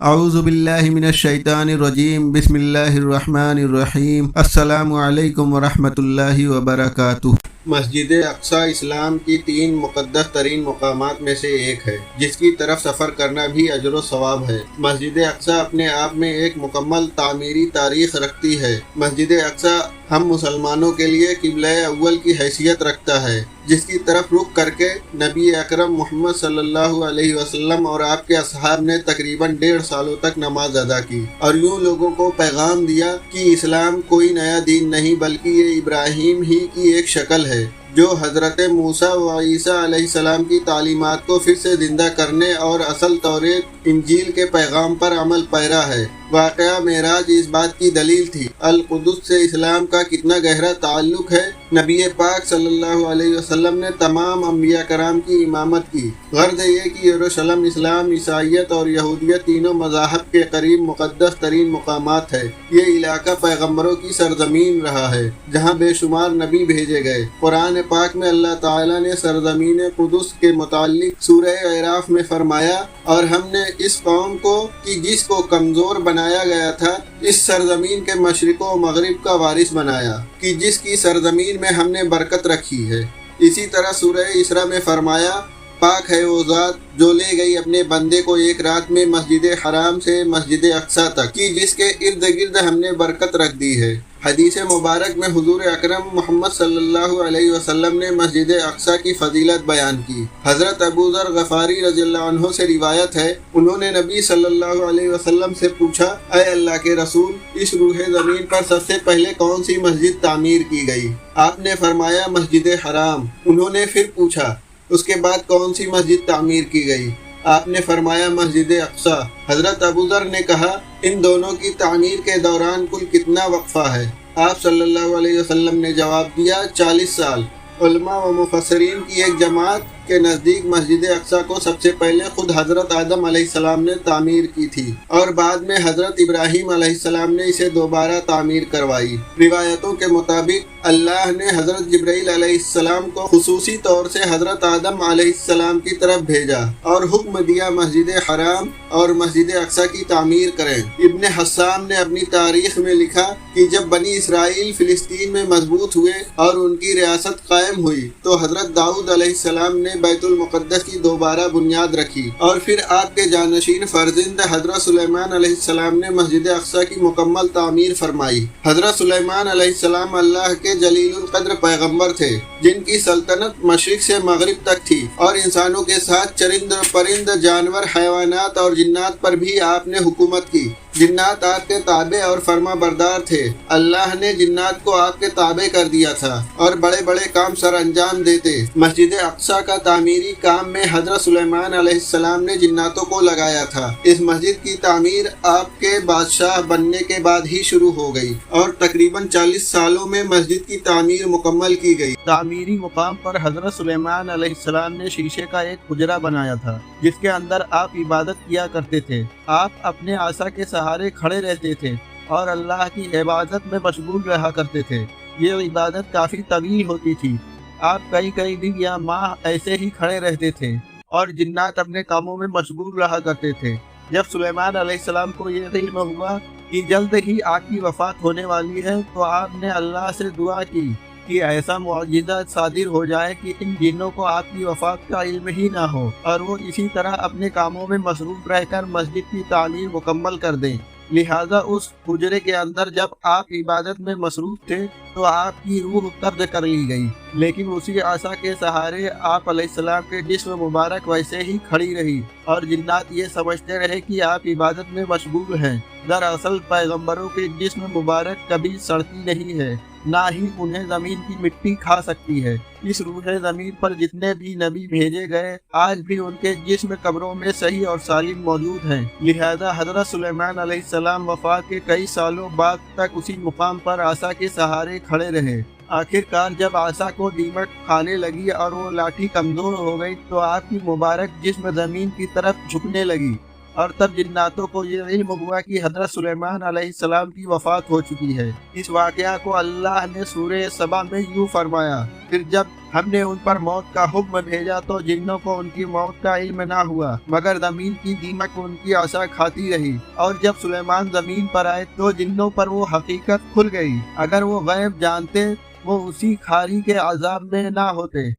اعوذ باللہ من الشیطان الرجیم بسم اللہ الرحمن الرحیم السلام علیکم ورحمۃ اللہ وبرکاتہ۔ مسجد اقصی اسلام کی 3 مقدس ترین مقامات میں سے ایک ہے، جس کی طرف سفر کرنا بھی اجر و ثواب ہے۔ مسجد اقصی اپنے آپ میں ایک مکمل تعمیری تاریخ رکھتی ہے۔ مسجد اقصی ہم مسلمانوں کے لیے قبلہ اول کی حیثیت رکھتا ہے، جس کی طرف رخ کر کے نبی اکرم محمد صلی اللہ علیہ وسلم اور آپ کے اصحاب نے تقریباً 1.5 سالوں تک نماز ادا کی اور یوں لوگوں کو پیغام دیا کہ اسلام کوئی نیا دین نہیں بلکہ یہ ابراہیم ہی کی ایک شکل ہے، جو حضرت موسیٰ و عیسیٰ علیہ السلام کی تعلیمات کو پھر سے زندہ کرنے اور اصل توریت انجیل کے پیغام پر عمل پیرا ہے۔ واقعہ معراج اس بات کی دلیل تھی۔ القدس سے اسلام کا کتنا گہرا تعلق ہے۔ نبی پاک صلی اللہ علیہ وسلم نے تمام انبیاء کرام کی امامت کی۔ غرض یہ کہ یروشلم اسلام، عیسائیت اور یہودیت تینوں مذاہب کے قریب مقدس ترین مقامات ہے۔ یہ علاقہ پیغمبروں کی سرزمین رہا ہے، جہاں بے شمار نبی بھیجے گئے۔ قرآن پاک میں اللہ تعالیٰ نے سرزمین قدس کے متعلق سورہ اعراف میں فرمایا، اور ہم نے اس قوم کو کہ جس کو کمزور بنایا گیا تھا اس سرزمین کے مشرق و مغرب کا وارث بنایا، کہ جس کی سرزمین میں ہم نے برکت رکھی ہے۔ اسی طرح سورہ اسراء میں فرمایا، پاک ہے وہ ذات جو لے گئی اپنے بندے کو ایک رات میں مسجد حرام سے مسجد اقصی تک، کہ جس کے ارد گرد ہم نے برکت رکھ دی ہے۔ حدیث مبارک میں حضور اکرم محمد صلی اللہ علیہ وسلم نے مسجد اقصی کی فضیلت بیان کی۔ حضرت ابو ذر غفاری رضی اللہ عنہ سے روایت ہے، انہوں نے نبی صلی اللہ علیہ وسلم سے پوچھا، اے اللہ کے رسول، اس روح زمین پر سب سے پہلے کون سی مسجد تعمیر کی گئی؟ آپ نے فرمایا مسجد حرام۔ انہوں نے پھر پوچھا، اس کے بعد کون سی مسجد تعمیر کی گئی؟ آپ نے فرمایا مسجد اقصی۔ حضرت ابو ذر نے کہا، ان دونوں کی تعمیر کے دوران کل کتنا وقفہ ہے؟ آپ صلی اللہ علیہ وسلم نے جواب دیا، 40 سال۔ علماء و مفسرین کی ایک جماعت کے نزدیک مسجد اقصی کو سب سے پہلے خود حضرت آدم علیہ السلام نے تعمیر کی تھی، اور بعد میں حضرت ابراہیم علیہ السلام نے اسے دوبارہ تعمیر کروائی۔ روایتوں کے مطابق اللہ نے حضرت جبرائیل علیہ السلام کو خصوصی طور سے حضرت آدم علیہ السلام کی طرف بھیجا اور حکم دیا مسجد حرام اور مسجد اقصی کی تعمیر کریں۔ ابن حسام نے اپنی تاریخ میں لکھا کہ جب بنی اسرائیل فلسطین میں مضبوط ہوئے اور ان کی ریاست قائم ہوئی تو حضرت داؤد علیہ السلام نے بیت المقدس کی دوبارہ بنیاد رکھی، اور پھر آپ کے جانشین فرزند حضرت سلیمان علیہ السلام نے مسجد اقصی کی مکمل تعمیر فرمائی۔ حضرت سلیمان علیہ السلام اللہ کے جلیل القدر پیغمبر تھے، جن کی سلطنت مشرق سے مغرب تک تھی، اور انسانوں کے ساتھ چرند پرند، جانور، حیوانات اور جنات پر بھی آپ نے حکومت کی۔ جنات آپ کے تابع اور فرما بردار تھے۔ اللہ نے جنات کو آپ کے تابع کر دیا تھا اور بڑے بڑے کام سر انجام دیتے۔ مسجد اقصی کا تعمیری کام میں حضرت سلیمان علیہ السلام نے جناتوں کو لگایا تھا۔ اس مسجد کی تعمیر آپ کے بادشاہ بننے کے بعد ہی شروع ہو گئی، اور تقریباً 40 سالوں میں مسجد کی تعمیر مکمل کی گئی۔ تعمیری مقام پر حضرت سلیمان علیہ السلام نے شیشے کا ایک حجرہ بنایا تھا، جس کے اندر آپ عبادت کیا کرتے تھے۔ آپ اپنے عصا کے سہارے کھڑے رہتے تھے اور اللہ کی عبادت میں مشغول رہا کرتے تھے۔ یہ عبادت کافی طویل ہوتی تھی۔ آپ کئی دن یا ماہ ایسے ہی کھڑے رہتے تھے اور جنات اپنے کاموں میں مشغول رہا کرتے تھے۔ جب سلیمان علیہ السلام کو یہ علم ہوا کہ جلد ہی آپ کی وفات ہونے والی ہے تو آپ نے اللہ سے دعا کی کہ ایسا معجزہ صادر ہو جائے کہ ان جنوں کو آپ کی وفات کا علم ہی نہ ہو، اور وہ اسی طرح اپنے کاموں میں مصروف رہ کر مسجد کی تعمیر مکمل کر دیں۔ لہٰذا اس حجرے کے اندر جب آپ عبادت میں مصروف تھے تو آپ کی روح قبض کر لی گئی، لیکن اسی عصا کے سہارے آپ علیہ السلام کے جسم مبارک ویسے ہی کھڑی رہی، اور جنات یہ سمجھتے رہے کہ آپ عبادت میں مشغول ہیں۔ دراصل پیغمبروں کے جسم مبارک کبھی سڑتی نہیں ہے، نہ ہی انہیں زمین کی مٹی کھا سکتی ہے۔ اس روح زمین پر جتنے بھی نبی بھیجے گئے آج بھی ان کے جسم قبروں میں صحیح اور سالم موجود ہیں۔ لہذا حضرت سلیمان علیہ السلام وفات کے کئی سالوں بعد تک اسی مقام پر عصا کے سہارے کھڑے رہے۔ آخرکار جب عصا کو دیمک کھانے لگی اور وہ لاٹھی کمزور ہو گئی تو آپ کی مبارک جسم زمین کی طرف جھکنے لگی، اور تب جناتوں کو یہ علم ہوا کہ حضرت سلیمان علیہ السلام کی وفات ہو چکی ہے۔ اس واقعہ کو اللہ نے سورہ سبا میں یوں فرمایا، پھر جب ہم نے ان پر موت کا حکم بھیجا تو جنوں کو ان کی موت کا علم نہ ہوا، مگر زمین کی دیمک ان کی عصا کھاتی رہی۔ اور جب سلیمان زمین پر آئے تو جنوں پر وہ حقیقت کھل گئی، اگر وہ غیب جانتے وہ اسی کھاری کے عذاب میں نہ ہوتے۔